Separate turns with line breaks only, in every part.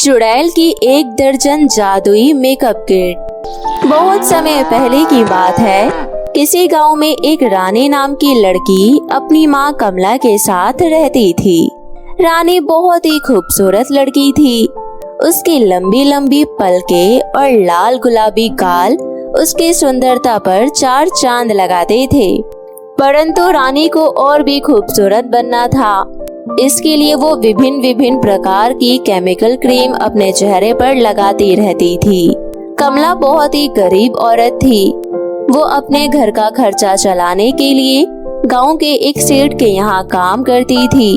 चुड़ैल की 1 दर्जन जादुई मेकअप किट। बहुत समय पहले की बात है। किसी गांव में एक रानी नाम की लड़की अपनी माँ कमला के साथ रहती थी। रानी बहुत ही खूबसूरत लड़की थी। उसकी लंबी लंबी पलकें और लाल गुलाबी गाल उसकी सुंदरता पर 4 चांद लगाते थे। परंतु रानी को और भी खूबसूरत बनना था। इसके लिए वो विभिन्न विभिन्न प्रकार की केमिकल क्रीम अपने चेहरे पर लगाती रहती थी। कमला बहुत ही गरीब औरत थी। वो अपने घर का खर्चा चलाने के लिए गांव के एक सेठ के यहाँ काम करती थी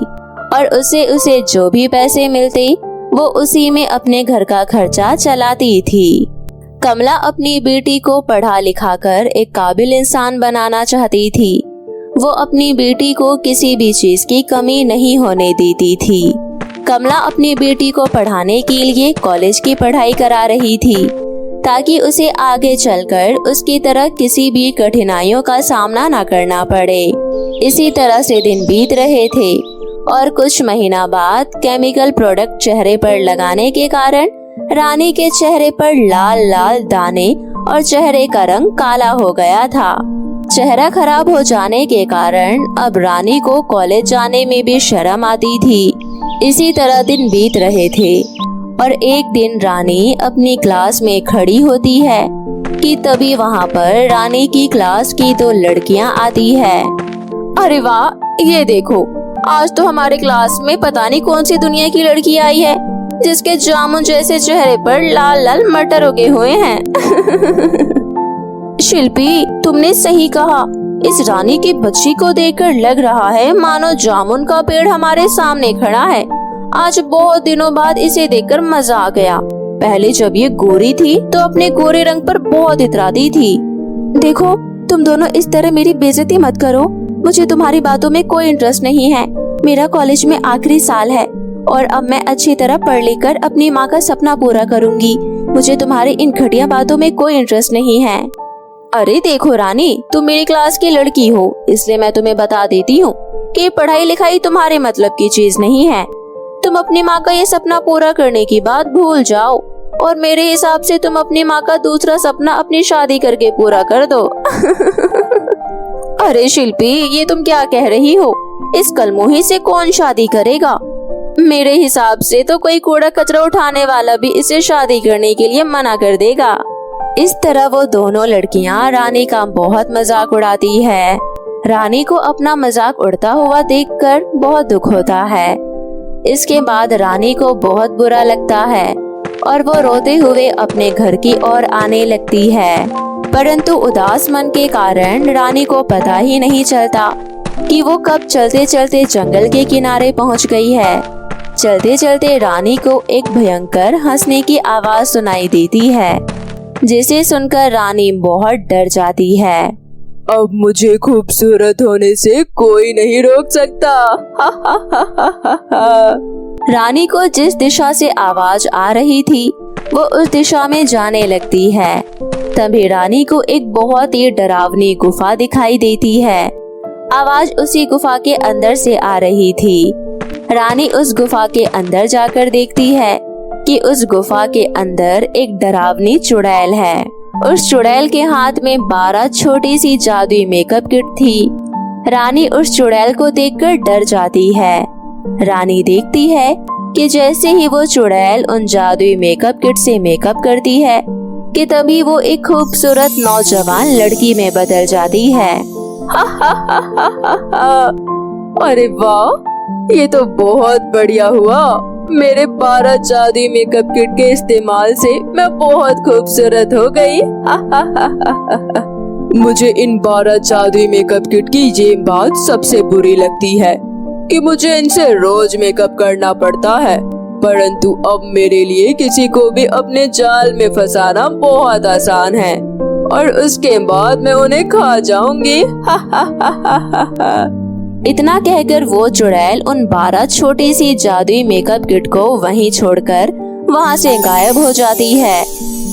और उसे जो भी पैसे मिलते वो उसी में अपने घर का खर्चा चलाती थी। कमला अपनी बेटी को पढ़ा लिखा कर एक काबिल इंसान बनाना चाहती थी। वो अपनी बेटी को किसी भी चीज की कमी नहीं होने देती थी। कमला अपनी बेटी को पढ़ाने के लिए कॉलेज की पढ़ाई करा रही थी ताकि उसे आगे चलकर उसकी तरह किसी भी कठिनाइयों का सामना न करना पड़े। इसी तरह से दिन बीत रहे थे और कुछ महीना बाद केमिकल प्रोडक्ट चेहरे पर लगाने के कारण रानी के चेहरे पर लाल लाल दाने और चेहरे का रंग काला हो गया था। चेहरा खराब हो जाने के कारण अब रानी को कॉलेज जाने में भी शर्म आती थी। इसी तरह दिन बीत रहे थे और एक दिन रानी अपनी क्लास में खड़ी होती है कि तभी वहाँ पर रानी की क्लास की 2 लड़कियाँ आती है। अरे वाह, ये देखो, आज तो हमारे क्लास में पता नहीं कौन सी दुनिया की लड़की आई है जिसके जामुन जैसे चेहरे पर लाल लाल मटर उगे हुए हैं। शिल्पी, तुमने सही कहा। इस रानी की बच्ची को देखकर लग रहा है मानो जामुन का पेड़ हमारे सामने खड़ा है। आज बहुत दिनों बाद इसे देखकर मजा आ गया। पहले जब ये गोरी थी तो अपने गोरे रंग पर बहुत इतराती थी। देखो, तुम दोनों इस तरह मेरी बेइज्जती मत करो। मुझे तुम्हारी बातों में कोई इंटरेस्ट नहीं है। मेरा कॉलेज में आखिरी साल है और अब मैं अच्छी तरह पढ़ लिख कर अपनी माँ का सपना पूरा करूँगी। मुझे तुम्हारी इन घटिया बातों में कोई इंटरेस्ट नहीं है। अरे देखो रानी, तुम मेरी क्लास की लड़की हो, इसलिए मैं तुम्हें बता देती हूँ कि पढ़ाई लिखाई तुम्हारे मतलब की चीज नहीं है। तुम अपनी माँ का ये सपना पूरा करने की बात भूल जाओ और मेरे हिसाब से तुम अपनी माँ का दूसरा सपना अपनी शादी करके पूरा कर दो। अरे शिल्पी, ये तुम क्या कह रही हो? इस कलमुही से कौन शादी करेगा? मेरे हिसाब से तो कोई कूड़ा कचरा उठाने वाला भी इसे शादी करने के लिए मना कर देगा। इस तरह वो दोनों लड़कियां रानी का बहुत मजाक उड़ाती है। रानी को अपना मजाक उड़ता हुआ देखकर बहुत दुख होता है। इसके बाद रानी को बहुत बुरा लगता है और वो रोते हुए अपने घर की ओर आने लगती है। परंतु उदास मन के कारण रानी को पता ही नहीं चलता कि वो कब चलते चलते जंगल के किनारे पहुंच गई है। चलते चलते रानी को एक भयंकर हंसने की आवाज सुनाई देती है, जिसे सुनकर रानी बहुत डर जाती है।
अब मुझे खूबसूरत होने से कोई नहीं रोक सकता।
रानी को जिस दिशा से आवाज आ रही थी वो उस दिशा में जाने लगती है। तभी रानी को एक बहुत ही डरावनी गुफा दिखाई देती है। आवाज उसी गुफा के अंदर से आ रही थी। रानी उस गुफा के अंदर जाकर देखती है कि उस गुफा के अंदर एक डरावनी चुड़ैल है। उस चुड़ैल के हाथ में 12 छोटी सी जादुई मेकअप किट थी। रानी उस चुड़ैल को देखकर डर जाती है। रानी देखती है कि जैसे ही वो चुड़ैल उन जादुई मेकअप किट से मेकअप करती है कि तभी वो एक खूबसूरत नौजवान लड़की में बदल जाती है।
अरे वाह, ये तो बहुत बढ़िया हुआ। मेरे 12 जादुई मेकअप किट के इस्तेमाल से मैं बहुत खूबसूरत हो गई। मुझे इन 12 जादुई मेकअप किट की ये बात सबसे बुरी लगती है कि मुझे इनसे रोज मेकअप करना पड़ता है। परंतु अब मेरे लिए किसी को भी अपने जाल में फंसाना बहुत आसान है और उसके बाद मैं उन्हें खा जाऊंगी।
इतना कहकर वो चुड़ैल उन 12 छोटी सी जादुई मेकअप किट को वहीं छोड़कर वहां से गायब हो जाती है।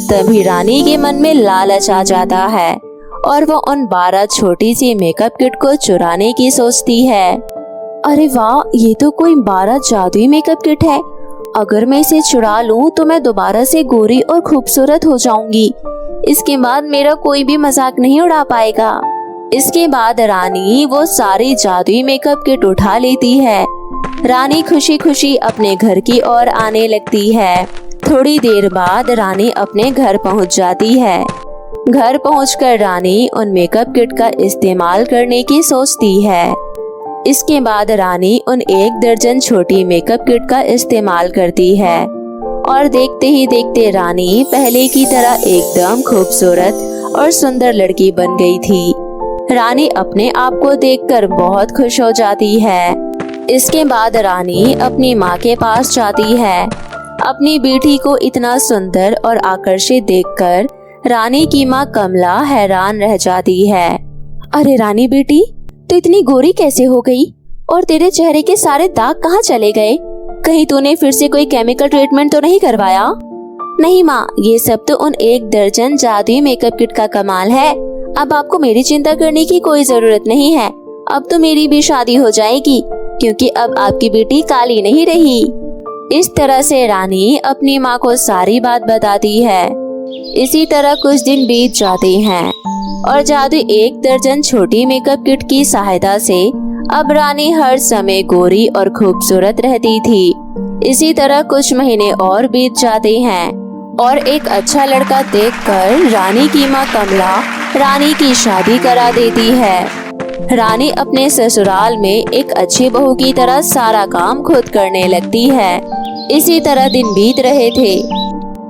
तभी रानी के मन में लालच आ जाता है और वो उन 12 छोटी सी मेकअप किट को चुराने की सोचती है। अरे वाह, ये तो कोई 12 जादुई मेकअप किट है अगर मैं इसे चुरा लूं तो मैं दोबारा से गोरी और खूबसूरत हो जाऊंगी। इसके बाद मेरा कोई भी मजाक नहीं उड़ा पाएगा। इसके बाद रानी वो सारी जादुई मेकअप किट उठा लेती है। रानी खुशी खुशी अपने घर की ओर आने लगती है। थोड़ी देर बाद रानी अपने घर पहुंच जाती है। घर पहुंचकर रानी उन मेकअप किट का इस्तेमाल करने की सोचती है। इसके बाद रानी उन 1 दर्जन छोटी मेकअप किट का इस्तेमाल करती है और देखते ही देखते रानी पहले की तरह एकदम खूबसूरत और सुंदर लड़की बन गई थी। रानी अपने आप को देखकर बहुत खुश हो जाती है। इसके बाद रानी अपनी माँ के पास जाती है। अपनी बेटी को इतना सुंदर और आकर्षित देखकर रानी की माँ कमला हैरान रह जाती है। अरे रानी बेटी, तो इतनी गोरी कैसे हो गई? और तेरे चेहरे के सारे दाग कहाँ चले गए? कहीं तूने फिर से कोई केमिकल ट्रीटमेंट तो नहीं करवाया? नहीं माँ, ये सब तो उन 1 दर्जन जादुई मेकअप किट का कमाल है। अब आपको मेरी चिंता करने की कोई जरूरत नहीं है। अब तो मेरी भी शादी हो जाएगी, क्योंकि अब आपकी बेटी काली नहीं रही। इस तरह से रानी अपनी माँ को सारी बात बताती है। इसी तरह कुछ दिन बीत जाते हैं और जादू 1 दर्जन छोटी मेकअप किट की सहायता से अब रानी हर समय गोरी और खूबसूरत रहती थी। इसी तरह कुछ महीने और बीत जाते हैं और एक अच्छा लड़का देखकर रानी की माँ कमला रानी की शादी करा देती है। रानी अपने ससुराल में एक अच्छी बहू की तरह सारा काम खुद करने लगती है। इसी तरह दिन बीत रहे थे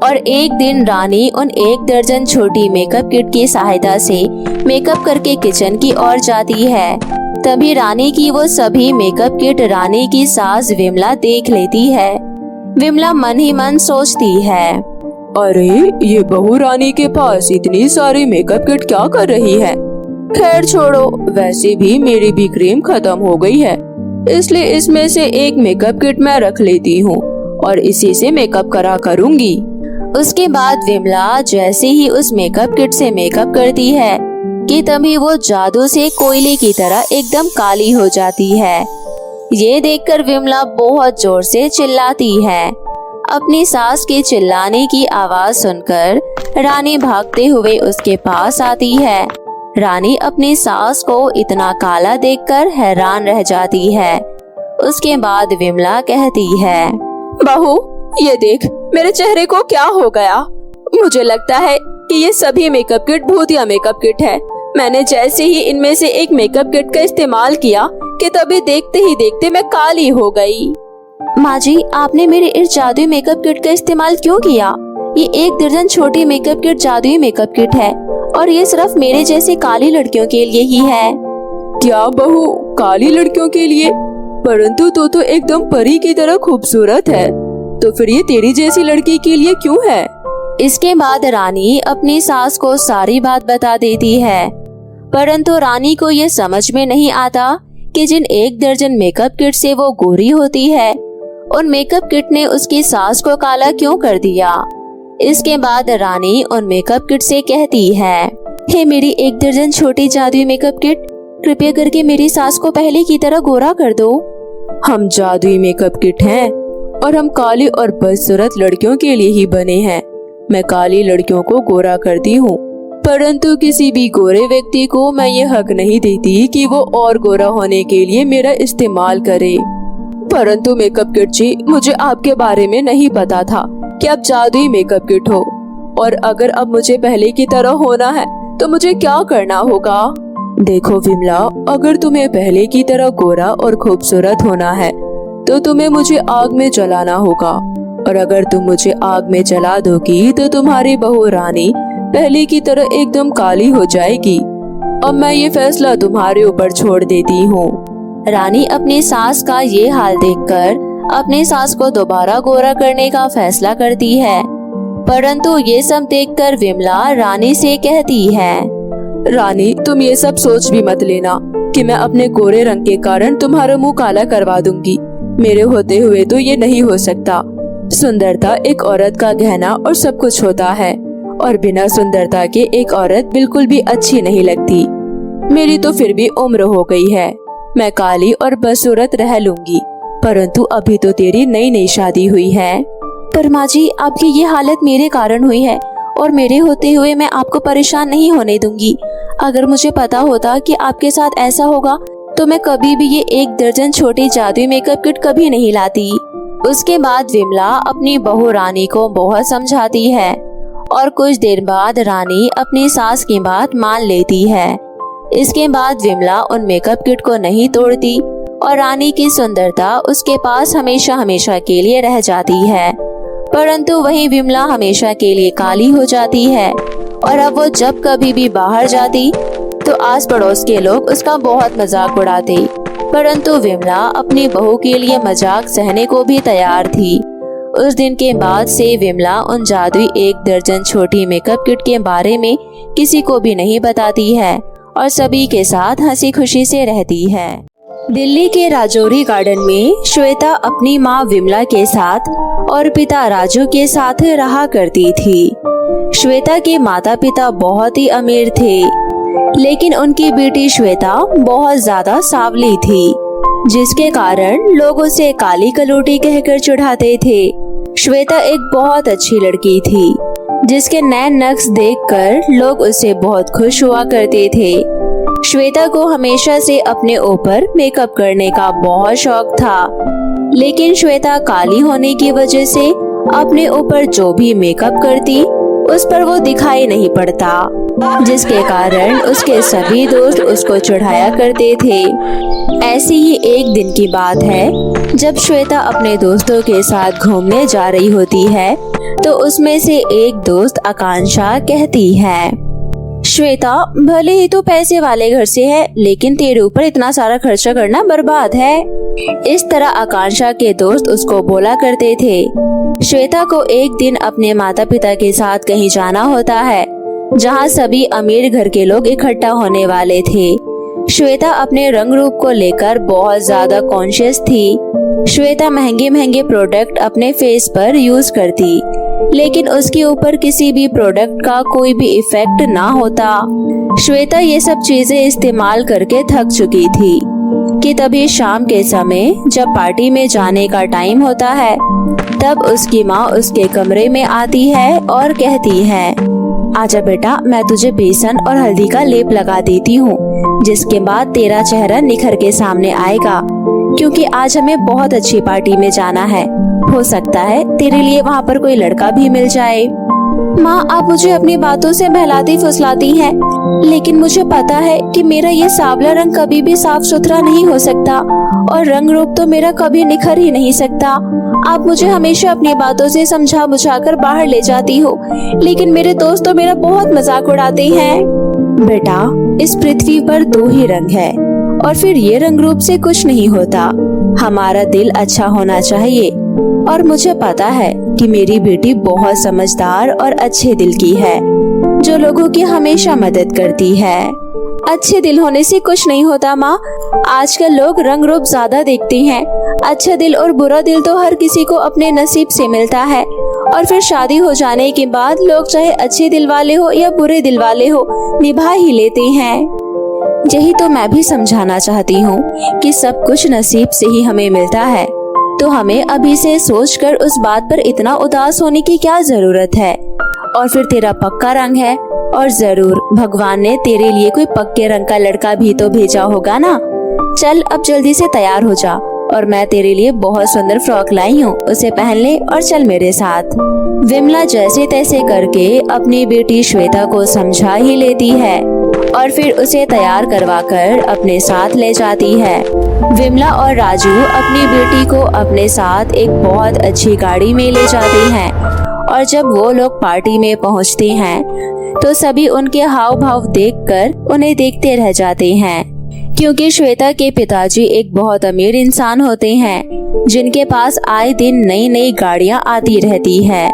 और एक दिन रानी उन 1 दर्जन छोटी मेकअप किट की सहायता से मेकअप करके किचन की ओर जाती है। तभी रानी की वो सभी मेकअप किट रानी की सास विमला देख लेती है। विमला मन ही मन सोचती है,
अरे ये बहू रानी के पास इतनी सारी मेकअप किट क्या कर रही है? खैर छोड़ो, वैसे भी मेरी भी क्रीम खत्म हो गई है, इसलिए इसमें से एक मेकअप किट मैं रख लेती हूँ और इसी से मेकअप करा करूँगी।
उसके बाद विमला जैसे ही उस मेकअप किट से मेकअप करती है कि तभी वो जादू से कोयले की तरह एकदम काली हो जाती है। ये देखकर विमला बहुत जोर से चिल्लाती है। अपनी सास के चिल्लाने की आवाज सुनकर रानी भागते हुए उसके पास आती है। रानी अपनी सास को इतना काला देखकर हैरान रह जाती है। उसके बाद विमला कहती है,
बहू ये देख, मेरे चेहरे को क्या हो गया? मुझे लगता है कि ये सभी मेकअप किट भूतिया मेकअप किट है। मैंने जैसे ही इनमें से एक मेकअप किट का इस्तेमाल किया कि तभी देखते ही देखते मैं काली हो गई।
माँ जी, आपने मेरे इस जादुई मेकअप किट का इस्तेमाल क्यों किया? ये 1 दर्जन छोटी मेकअप किट जादुई मेकअप किट है और ये सिर्फ मेरे जैसे काली लड़कियों के लिए ही है।
क्या बहू, काली लड़कियों के लिए? परंतु तू तो एकदम परी की तरह खूबसूरत है, तो फिर ये तेरी जैसी लड़की के लिए क्यों है?
इसके बाद रानी अपनी सास को सारी बात बता देती है, परंतु रानी को ये समझ में नहीं आता कि जिन 1 दर्जन मेकअप किट से वो गोरी होती है, उन मेकअप किट ने उसकी सास को काला क्यों कर दिया। इसके बाद रानी उन मेकअप किट से कहती है, हे मेरी 1 दर्जन छोटी जादुई मेकअप किट, कृपया करके मेरी सास को पहले की तरह गोरा कर दो।
हम जादुई मेकअप किट हैं और हम काली और बदसूरत लड़कियों के लिए ही बने हैं। मैं काली लड़कियों को गोरा करती हूँ, परंतु किसी भी गोरे व्यक्ति को मैं ये हक नहीं देती कि वो और गोरा होने के लिए मेरा इस्तेमाल करे। परंतु मेकअप किट जी, मुझे आपके बारे में नहीं पता था कि आप जादुई मेकअप किट हो, और अगर अब मुझे पहले की तरह होना है तो मुझे क्या करना होगा? देखो विमला, अगर तुम्हें पहले की तरह गोरा और खूबसूरत होना है तो तुम्हें मुझे आग में जलाना होगा, और अगर तुम मुझे आग में जला दोगी तो तुम्हारी बहू रानी पहले की तरह एकदम काली हो जाएगी। अब मैं ये फैसला तुम्हारे ऊपर छोड़ देती हूँ।
रानी अपनी सास का ये हाल देखकर अपनी सास को दोबारा गोरा करने का फैसला करती है, परंतु ये सब देखकर विमला रानी से कहती है,
रानी तुम ये सब सोच भी मत लेना कि मैं अपने गोरे रंग के कारण तुम्हारा मुंह काला करवा दूंगी। मेरे होते हुए तो ये नहीं हो सकता। सुंदरता एक औरत का गहना और सब कुछ होता है, और बिना सुंदरता के एक औरत बिल्कुल भी अच्छी नहीं लगती। मेरी तो फिर भी उम्र हो गई है, मैं काली और बदसूरत रह लूंगी,
परंतु अभी तो तेरी नई नई शादी हुई है। पर माँ जी, आपकी ये हालत मेरे कारण हुई है और मेरे होते हुए मैं आपको परेशान नहीं होने दूंगी। अगर मुझे पता होता कि आपके साथ ऐसा होगा तो मैं कभी भी ये 1 दर्जन छोटी जादुई मेकअप किट कभी नहीं लाती। उसके बाद विमला अपनी बहू रानी को बहुत समझाती है और कुछ देर बाद रानी अपनी सास की बात मान लेती है। इसके बाद विमला उन मेकअप किट को नहीं तोड़ती और रानी की सुंदरता उसके पास हमेशा हमेशा के लिए रह जाती है। परंतु वही विमला हमेशा के लिए काली हो जाती है और अब वो जब कभी भी बाहर जाती तो आस पड़ोस के लोग उसका बहुत मजाक उड़ाते। परंतु विमला अपनी बहू के लिए मजाक सहने को भी तैयार थी। उस दिन के बाद से विमला उन जादुई 1 दर्जन छोटी मेकअप किट के बारे में किसी को भी नहीं बताती है और सभी के साथ हंसी खुशी से रहती है। दिल्ली के राजौरी गार्डन में श्वेता अपनी माँ विमला के साथ और पिता राजू के साथ रहा करती थी। श्वेता के माता पिता बहुत ही अमीर थे, लेकिन उनकी बेटी श्वेता बहुत ज्यादा सांवली थी, जिसके कारण लोग उसे काली कलूटी कहकर चिढ़ाते थे। श्वेता एक बहुत अच्छी लड़की थी, जिसके नैन नक्श देखकर लोग उसे बहुत खुश हुआ करते थे। श्वेता को हमेशा से अपने ऊपर मेकअप करने का बहुत शौक था, लेकिन श्वेता काली होने की वजह से अपने ऊपर जो भी मेकअप करती उस पर वो दिखाई नहीं पड़ता, जिसके कारण उसके सभी दोस्त उसको चिढ़ाया करते थे। ऐसी ही एक दिन की बात है जब श्वेता अपने दोस्तों के साथ घूमने जा रही होती है तो उसमें से एक दोस्त आकांक्षा कहती है, श्वेता, भले ही तू पैसे वाले घर से है, लेकिन तेरे ऊपर इतना सारा खर्चा करना बर्बाद है। इस तरह आकांक्षा के दोस्त उसको बोला करते थे। श्वेता को एक दिन अपने माता पिता के साथ कहीं जाना होता है, जहां सभी अमीर घर के लोग इकट्ठा होने वाले थे। श्वेता अपने रंग रूप को लेकर बहुत ज्यादा कॉन्शियस थी। श्वेता महंगे महंगे प्रोडक्ट अपने फेस पर यूज करती, लेकिन उसके ऊपर किसी भी प्रोडक्ट का कोई भी इफेक्ट ना होता। श्वेता ये सब चीजें इस्तेमाल करके थक चुकी थी कि तभी शाम के समय जब पार्टी में जाने का टाइम होता है, तब उसकी माँ उसके कमरे में आती है और कहती है, आजा बेटा, मैं तुझे बेसन और हल्दी का लेप लगा देती हूँ, जिसके बाद तेरा चेहरा निखर के सामने आएगा, क्योंकि आज हमें बहुत अच्छी पार्टी में जाना है। हो सकता है तेरे लिए वहाँ पर कोई लड़का भी मिल जाए। माँ, आप मुझे अपनी बातों से बहलाती फुसलाती हैं, लेकिन मुझे पता है कि मेरा ये सांवला रंग कभी भी साफ सुथरा नहीं हो सकता और रंग रूप तो मेरा कभी निखर ही नहीं सकता। आप मुझे हमेशा अपनी बातों से समझा बुझा कर बाहर ले जाती हो, लेकिन मेरे दोस्त तो मेरा बहुत मजाक उड़ाते हैं। बेटा, इस पृथ्वी पर 2 ही रंग है और फिर ये रंग रूप से कुछ नहीं होता। हमारा दिल अच्छा होना चाहिए और मुझे पता है कि मेरी बेटी बहुत समझदार और अच्छे दिल की है, जो लोगों की हमेशा मदद करती है। अच्छे दिल होने से कुछ नहीं होता माँ। आजकल लोग रंग रूप ज्यादा देखते हैं। अच्छा दिल और बुरा दिल तो हर किसी को अपने नसीब से मिलता है और फिर शादी हो जाने के बाद लोग चाहे अच्छे दिल वाले हो या बुरे दिल वाले हो, निभा ही लेते हैं। यही तो मैं भी समझाना चाहती हूँ कि सब कुछ नसीब से ही हमें मिलता है, तो हमें अभी से सोचकर उस बात पर इतना उदास होने की क्या जरूरत है। और फिर तेरा पक्का रंग है और जरूर भगवान ने तेरे लिए कोई पक्के रंग का लड़का भी तो भेजा होगा ना। चल अब जल्दी से तैयार हो जा और मैं तेरे लिए बहुत सुंदर फ्रॉक लाई हूँ, उसे पहन ले और चल मेरे साथ। विमला जैसे तैसे करके अपनी बेटी श्वेता को समझा ही लेती है और फिर उसे तैयार करवाकर अपने साथ ले जाती है। विमला और राजू अपनी बेटी को अपने साथ एक बहुत अच्छी गाड़ी में ले जाते हैं और जब वो लोग पार्टी में पहुंचते हैं तो सभी उनके हाव भाव देखकर उन्हें देखते रह जाते हैं, क्योंकि श्वेता के पिताजी एक बहुत अमीर इंसान होते हैं जिनके पास आए दिन नई नई गाड़ियां आती रहती है।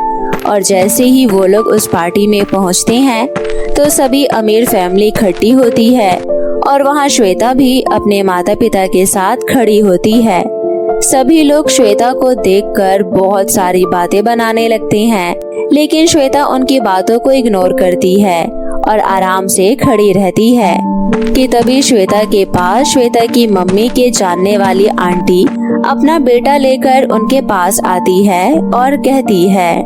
और जैसे ही वो लोग उस पार्टी में पहुंचते हैं तो सभी अमीर फैमिली इकट्ठी होती है और वहां श्वेता भी अपने माता पिता के साथ खड़ी होती है। सभी लोग श्वेता को देखकर बहुत सारी बातें बनाने लगते हैं, लेकिन श्वेता उनकी बातों को इग्नोर करती है और आराम से खड़ी रहती है। कि तभी श्वेता के पास श्वेता की मम्मी के जानने वाली आंटी अपना बेटा लेकर उनके पास आती है और कहती है,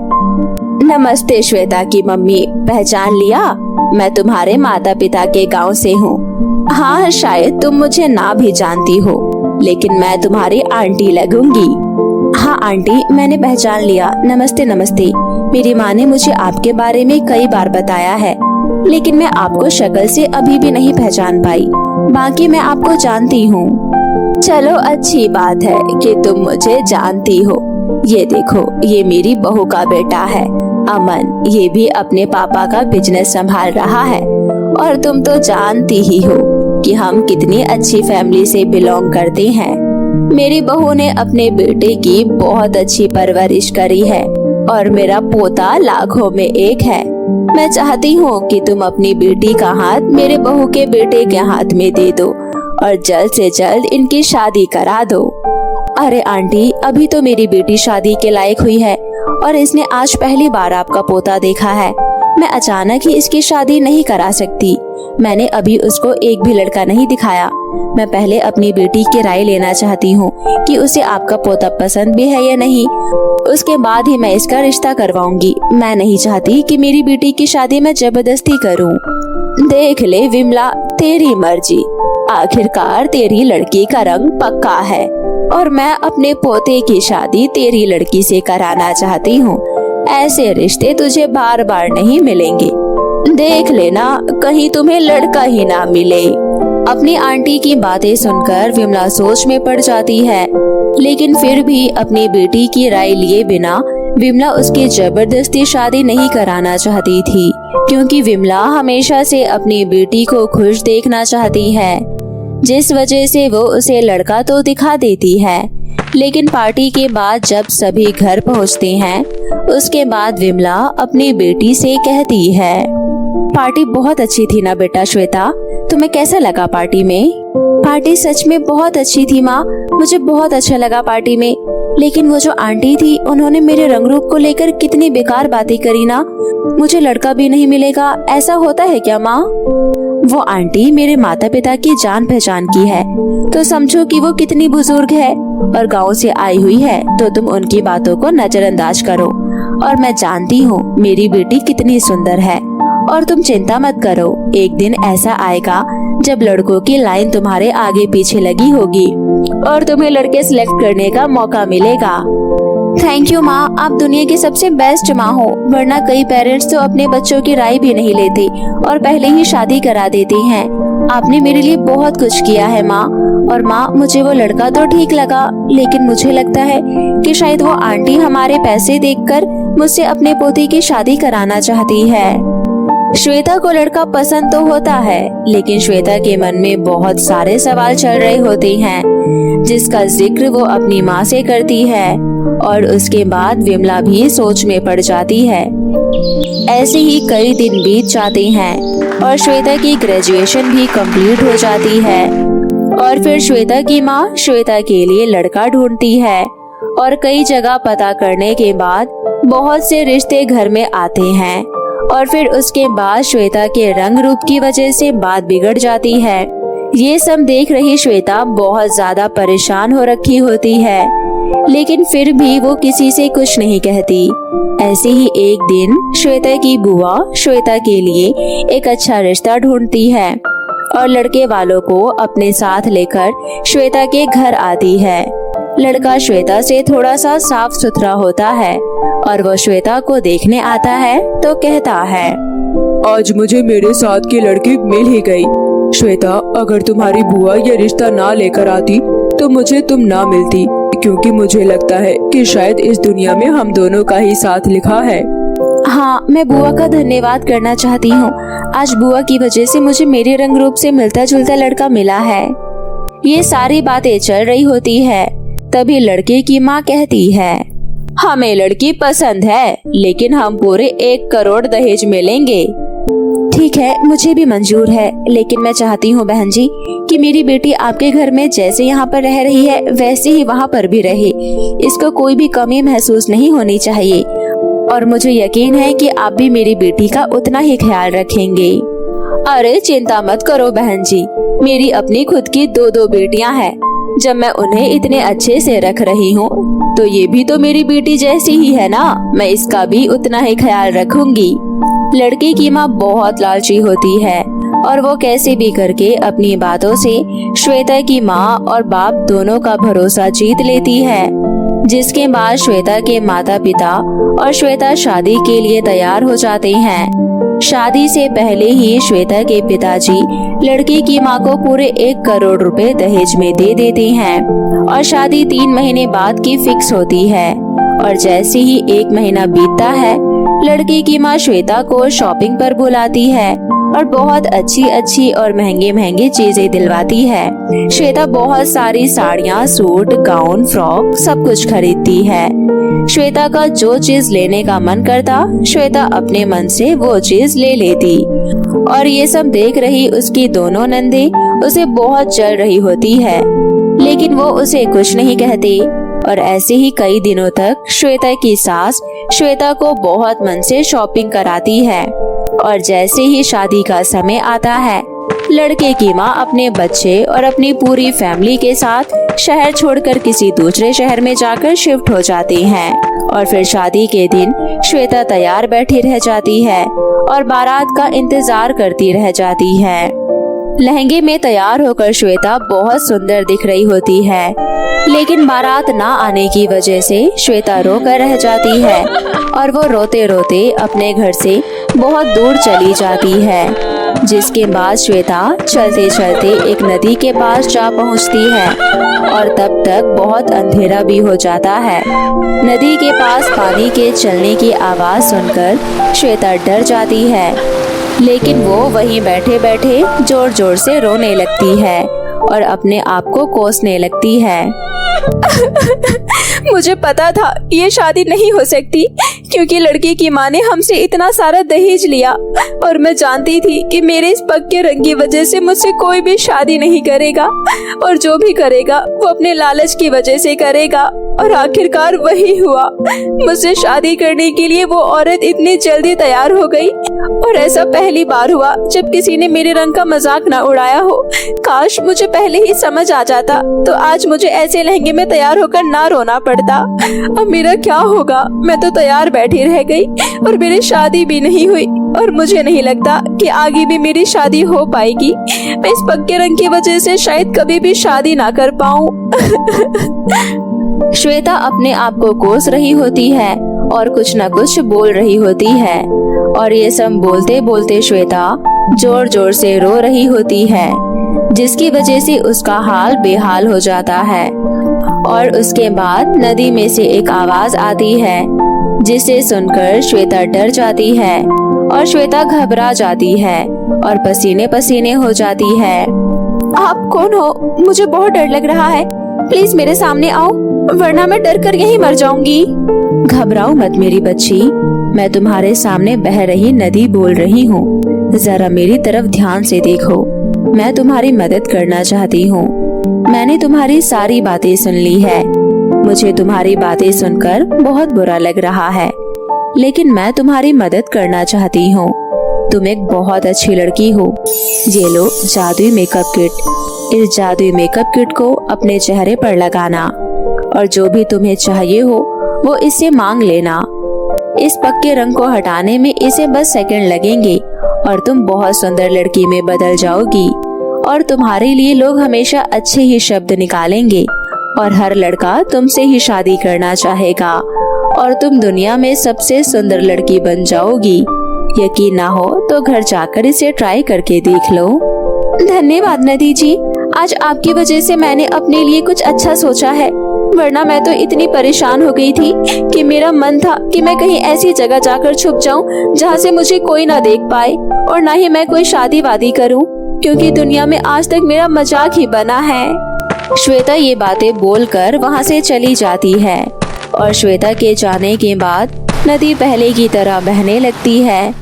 नमस्ते श्वेता की मम्मी, पहचान लिया? मैं तुम्हारे माता पिता के गांव से हूँ। हाँ, शायद तुम मुझे ना भी जानती हो, लेकिन मैं तुम्हारी आंटी लगूंगी। हाँ आंटी, मैंने पहचान लिया। नमस्ते नमस्ते। मेरी माँ ने मुझे आपके बारे में कई बार बताया है, लेकिन मैं आपको शक्ल से अभी भी नहीं पहचान पाई। बाकी मैं आपको जानती हूँ। चलो, अच्छी बात है कि तुम मुझे जानती हो। ये देखो, ये मेरी बहू का बेटा है अमन। ये भी अपने पापा का बिजनेस संभाल रहा है। और तुम तो जानती ही हो कि हम कितनी अच्छी फैमिली से बिलोंग करते हैं। मेरी बहू ने अपने बेटे की बहुत अच्छी परवरिश करी है और मेरा पोता लाखों में एक है। मैं चाहती हूँ कि तुम अपनी बेटी का हाथ मेरे बहू के बेटे के हाथ में दे दो और जल्द से जल्द इनकी शादी करा दो। अरे आंटी, अभी तो मेरी बेटी शादी के लायक हुई है और इसने आज पहली बार आपका पोता देखा है। मैं अचानक ही इसकी शादी नहीं करा सकती। मैंने अभी उसको एक भी लड़का नहीं दिखाया। मैं पहले अपनी बेटी की राय लेना चाहती हूँ कि उसे आपका पोता पसंद भी है या नहीं। उसके बाद ही मैं इसका रिश्ता करवाऊंगी। मैं नहीं चाहती कि मेरी बेटी की शादी मैं जबरदस्ती करूँ। देख ले विमला, तेरी मर्जी। आखिरकार तेरी लड़की का रंग पक्का है और मैं अपने पोते की शादी तेरी लड़की से कराना चाहती हूँ। ऐसे रिश्ते तुझे बार बार नहीं मिलेंगे। देख लेना, कहीं तुम्हें लड़का ही ना मिले। अपनी आंटी की बातें सुनकर विमला सोच में पड़ जाती है, लेकिन फिर भी अपनी बेटी की राय लिए बिना विमला उसकी जबरदस्ती शादी नहीं कराना चाहती थी, क्योंकि विमला हमेशा से अपनी बेटी को खुश देखना चाहती है, जिस वजह से वो उसे लड़का तो दिखा देती है। लेकिन पार्टी के बाद जब सभी घर पहुंचते हैं, उसके बाद विमला अपनी बेटी से कहती है, पार्टी बहुत अच्छी थी ना बेटा श्वेता? तुम्हें कैसा लगा पार्टी में? पार्टी सच में बहुत अच्छी थी माँ, मुझे बहुत अच्छा लगा पार्टी में। लेकिन वो जो आंटी थी, उन्होंने मेरे रंग रूप को लेकर कितनी बेकार बातें करी ना। मुझे लड़का भी नहीं मिलेगा, ऐसा होता है क्या माँ? वो आंटी मेरे माता पिता की जान पहचान की है, तो समझो कि वो कितनी बुजुर्ग है और गांव से आई हुई है, तो तुम उनकी बातों को नजरअंदाज करो। और मैं जानती हूँ मेरी बेटी कितनी सुंदर है, और तुम चिंता मत करो, एक दिन ऐसा आएगा जब लड़कों की लाइन तुम्हारे आगे पीछे लगी होगी और तुम्हें लड़के सिलेक्ट करने का मौका मिलेगा। थैंक यू माँ, आप दुनिया की सबसे बेस्ट माँ हो, वरना कई पेरेंट्स तो अपने बच्चों की राय भी नहीं लेते और पहले ही शादी करा देते हैं। आपने मेरे लिए बहुत कुछ किया है माँ। और माँ, मुझे वो लड़का तो ठीक लगा, लेकिन मुझे लगता है कि शायद वो आंटी हमारे पैसे देखकर मुझसे अपने पोते की शादी कराना चाहती है। श्वेता को लड़का पसंद तो होता है, लेकिन श्वेता के मन में बहुत सारे सवाल चल रहे होते हैं, जिसका जिक्र वो अपनी माँ से करती है। और उसके बाद विमला भी सोच में पड़ जाती है। ऐसे ही कई दिन बीत जाते हैं और श्वेता की ग्रेजुएशन भी कंप्लीट हो जाती है। और फिर श्वेता की माँ श्वेता के लिए लड़का ढूंढती है और कई जगह पता करने के बाद बहुत से रिश्ते घर में आते हैं। और फिर उसके बाद श्वेता के रंग रूप की वजह से बात बिगड़ जाती है। ये सब देख रही श्वेता बहुत ज्यादा परेशान हो रखी होती है, लेकिन फिर भी वो किसी से कुछ नहीं कहती। ऐसे ही एक दिन श्वेता की बुआ श्वेता के लिए एक अच्छा रिश्ता ढूंढती है और लड़के वालों को अपने साथ लेकर श्वेता के घर आती है। लड़का श्वेता से थोड़ा सा साफ सुथरा होता है और वो श्वेता को देखने आता है तो कहता है,
आज मुझे मेरे साथ की लड़की मिल ही गई। श्वेता, अगर तुम्हारी बुआ ये रिश्ता ना लेकर आती तो मुझे तुम ना मिलती, क्योंकि मुझे लगता है कि शायद इस दुनिया में हम दोनों का ही साथ लिखा है।
हाँ, मैं बुआ का धन्यवाद करना चाहती हूँ। आज बुआ की वजह से मुझे मेरे रंग रूप से मिलता जुलता लड़का मिला है। ये सारी बातें चल रही होती है, तभी लड़के की माँ कहती है, हमें लड़की पसंद है, लेकिन हम पूरे 1 करोड़ दहेज में लेंगे। ठीक है, मुझे भी मंजूर है, लेकिन मैं चाहती हूँ बहन जी कि मेरी बेटी आपके घर में जैसे यहाँ पर रह रही है वैसे ही वहाँ पर भी रहे। इसको कोई भी कमी महसूस नहीं होनी चाहिए और मुझे यकीन है कि आप भी मेरी बेटी का उतना ही ख्याल रखेंगे। अरे चिंता मत करो बहन जी, मेरी अपनी खुद की दो बेटियां हैं। जब मैं उन्हें इतने अच्छे से रख रही हूँ तो ये भी तो मेरी बेटी जैसी ही है ना, मैं इसका भी उतना ही ख्याल रखूंगी। लड़के की माँ बहुत लालची होती है और वो कैसे भी करके अपनी बातों से श्वेता की माँ और बाप दोनों का भरोसा जीत लेती है। जिसके बाद श्वेता के माता पिता और श्वेता शादी के लिए तैयार हो जाते हैं। शादी से पहले ही श्वेता के पिताजी लड़की की माँ को पूरे 1 करोड़ रुपए दहेज में दे देते हैं और शादी 3 महीने बाद की फिक्स होती है। और जैसे ही 1 महीना बीतता है, लड़की की माँ श्वेता को शॉपिंग पर बुलाती है और बहुत अच्छी और महंगे चीजें दिलवाती है। श्वेता बहुत सारी साड़ियाँ, सूट, गाउन, फ्रॉक सब कुछ खरीदती है। श्वेता का जो चीज लेने का मन करता, श्वेता अपने मन से वो चीज ले लेती। और ये सब देख रही उसकी दोनों नंदे उसे बहुत जल रही होती है, लेकिन वो उसे कुछ नहीं कहती। और ऐसे ही कई दिनों तक श्वेता की सास श्वेता को बहुत मन से शॉपिंग कराती है। और जैसे ही शादी का समय आता है, लड़के की माँ अपने बच्चे और अपनी पूरी फैमिली के साथ शहर छोड़कर किसी दूसरे शहर में जाकर शिफ्ट हो जाती हैं। और फिर शादी के दिन श्वेता तैयार बैठी रह जाती है और बारात का इंतजार करती रह जाती है। लहंगे में तैयार होकर श्वेता बहुत सुंदर दिख रही होती है, लेकिन बारात ना आने की वजह से श्वेता रोकर रह जाती है और वो रोते रोते अपने घर से बहुत दूर चली जाती है। जिसके बाद श्वेता चलते चलते एक नदी के पास जा पहुंचती है और तब तक बहुत अंधेरा भी हो जाता है। नदी के पास पानी के चलने की आवाज सुनकर श्वेता डर जाती है, लेकिन वो वहीं बैठे बैठे जोर जोर से रोने लगती है और अपने आप को कोसने लगती है।
मुझे पता था ये शादी नहीं हो सकती, क्योंकि लड़की की माँ ने हमसे इतना सारा दहेज लिया और मैं जानती थी कि मेरे इस पक्के रंग की वजह से मुझसे कोई भी शादी नहीं करेगा और जो भी करेगा वो अपने लालच की वजह से करेगा। और आखिरकार वही हुआ। मुझसे शादी करने के लिए वो औरत इतनी जल्दी तैयार हो गई और ऐसा पहली बार हुआ जब किसी ने मेरे रंग का मजाक ना उड़ाया हो। काश मुझे पहले ही समझ आ जाता तो आज मुझे ऐसे लहंगे में तैयार होकर ना रोना पड़ता। अब मेरा क्या होगा? मैं तो तैयार बैठी रह गई और मेरी शादी भी नहीं हुई और मुझे नहीं लगता कि आगे भी मेरी शादी हो पाएगी। मैं इस पक्के रंग की वजह से शायद कभी भी शादी ना कर पाऊं।
श्वेता अपने आप को कोस रही होती है और कुछ न कुछ बोल रही होती है और ये सब बोलते बोलते श्वेता जोर जोर से रो रही होती है, जिसकी वजह से उसका हाल बेहाल हो जाता है। और उसके बाद नदी में से एक आवाज आती है, जिसे सुनकर श्वेता डर जाती है और श्वेता घबरा जाती है और पसीने पसीने हो जाती है।
आप कौन हो? मुझे बहुत डर लग रहा है, प्लीज मेरे सामने आओ, वरना मैं डर कर यहीं मर जाऊंगी।
घबराओ मत मेरी बच्ची, मैं तुम्हारे सामने बह रही नदी बोल रही हूँ। जरा मेरी तरफ ध्यान से देखो, मैं तुम्हारी मदद करना चाहती हूँ। मैंने तुम्हारी सारी बातें सुन ली है। मुझे तुम्हारी बातें सुनकर बहुत बुरा लग रहा है, लेकिन मैं तुम्हारी मदद करना चाहती हूँ। तुम एक बहुत अच्छी लड़की हो। ये लो जादुई मेकअप किट। इस जादुई मेकअप किट को अपने चेहरे पर लगाना और जो भी तुम्हें चाहिए हो वो इससे मांग लेना। इस पक्के रंग को हटाने में इसे बस सेकंड लगेंगे और तुम बहुत सुंदर लड़की में बदल जाओगी और तुम्हारे लिए लोग हमेशा अच्छे ही शब्द निकालेंगे और हर लड़का तुमसे ही शादी करना चाहेगा और तुम दुनिया में सबसे सुंदर लड़की बन जाओगी। यकीन ना हो तो घर जाकर इसे ट्राई करके देख लो।
धन्यवाद नदी जी, आज आपकी वजह से मैंने अपने लिए कुछ अच्छा सोचा है, वरना मैं तो इतनी परेशान हो गई थी कि मेरा मन था कि मैं कहीं ऐसी जगह जाकर छुप जाऊं जहां से मुझे कोई ना देख पाए और ना ही मैं कोई शादी वादी करूं, क्योंकि दुनिया में आज तक मेरा मजाक ही बना है।
श्वेता ये बातें बोलकर वहां से चली जाती है और श्वेता के जाने के बाद नदी पहले की तरह बहने लगती है।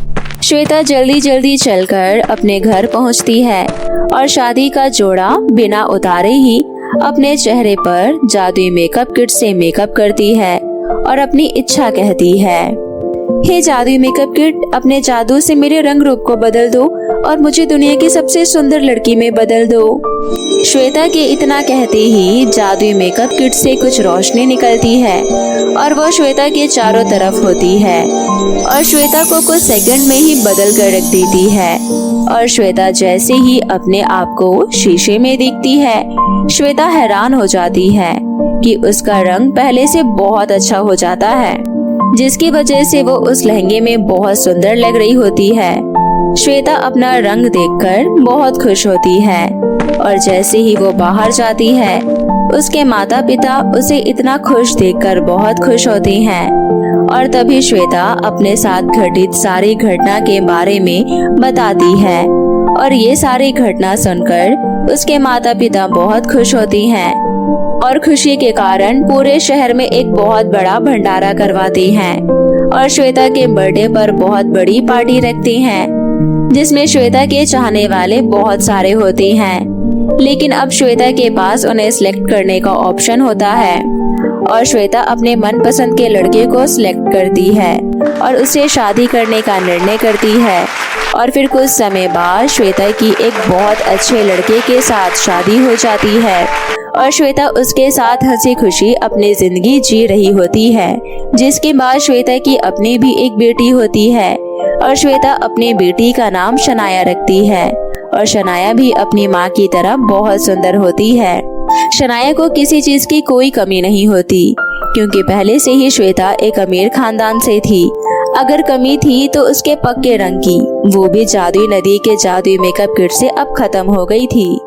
श्वेता जल्दी जल्दी चलकर अपने घर पहुंचती है और शादी का जोड़ा बिना उतारे ही अपने चेहरे पर जादुई मेकअप किट से मेकअप करती है और अपनी इच्छा कहती है। हे जादुई मेकअप किट, अपने जादू से मेरे रंग रूप को बदल दो और मुझे दुनिया की सबसे सुंदर लड़की में बदल दो। श्वेता के इतना कहते ही जादुई मेकअप किट से कुछ रोशनी निकलती है और वो श्वेता के चारों तरफ होती है और श्वेता को कुछ सेकंड में ही बदल कर रख देती है। और श्वेता जैसे ही अपने आप को शीशे में देखती है, श्वेता हैरान हो जाती है कि उसका रंग पहले से बहुत अच्छा हो जाता है, जिसकी वजह से वो उस लहंगे में बहुत सुंदर लग रही होती है। श्वेता अपना रंग देखकर बहुत खुश होती है और जैसे ही वो बाहर जाती है, उसके माता पिता उसे इतना खुश देखकर बहुत खुश होते हैं। और तभी श्वेता अपने साथ घटित सारी घटना के बारे में बताती है और ये सारी घटना सुनकर उसके माता पिता बहुत खुश होती हैं और खुशी के कारण पूरे शहर में एक बहुत बड़ा भंडारा करवाती हैं और श्वेता के बर्थडे पर बहुत बड़ी पार्टी रखती हैं, जिसमें श्वेता के चाहने वाले बहुत सारे होते हैं। लेकिन अब श्वेता के पास उन्हें सिलेक्ट करने का ऑप्शन होता है और श्वेता अपने मनपसंद के लड़के को सिलेक्ट करती है और उससे शादी करने का निर्णय करती है। और फिर कुछ समय बाद श्वेता की एक बहुत अच्छे लड़के के साथ शादी हो जाती है और श्वेता उसके साथ हंसी खुशी अपनी जिंदगी जी रही होती है। जिसके बाद श्वेता की अपनी भी एक बेटी होती है और श्वेता अपनी बेटी का नाम शनाया रखती है और शनाया भी अपनी माँ की तरह बहुत सुंदर होती है। शनाया को किसी चीज की कोई कमी नहीं होती क्योंकि पहले से ही श्वेता एक अमीर खानदान से थी। अगर कमी थी तो उसके पक्के रंग की, वो भी जादुई नदी के जादुई मेकअप किट से अब खत्म हो गई थी।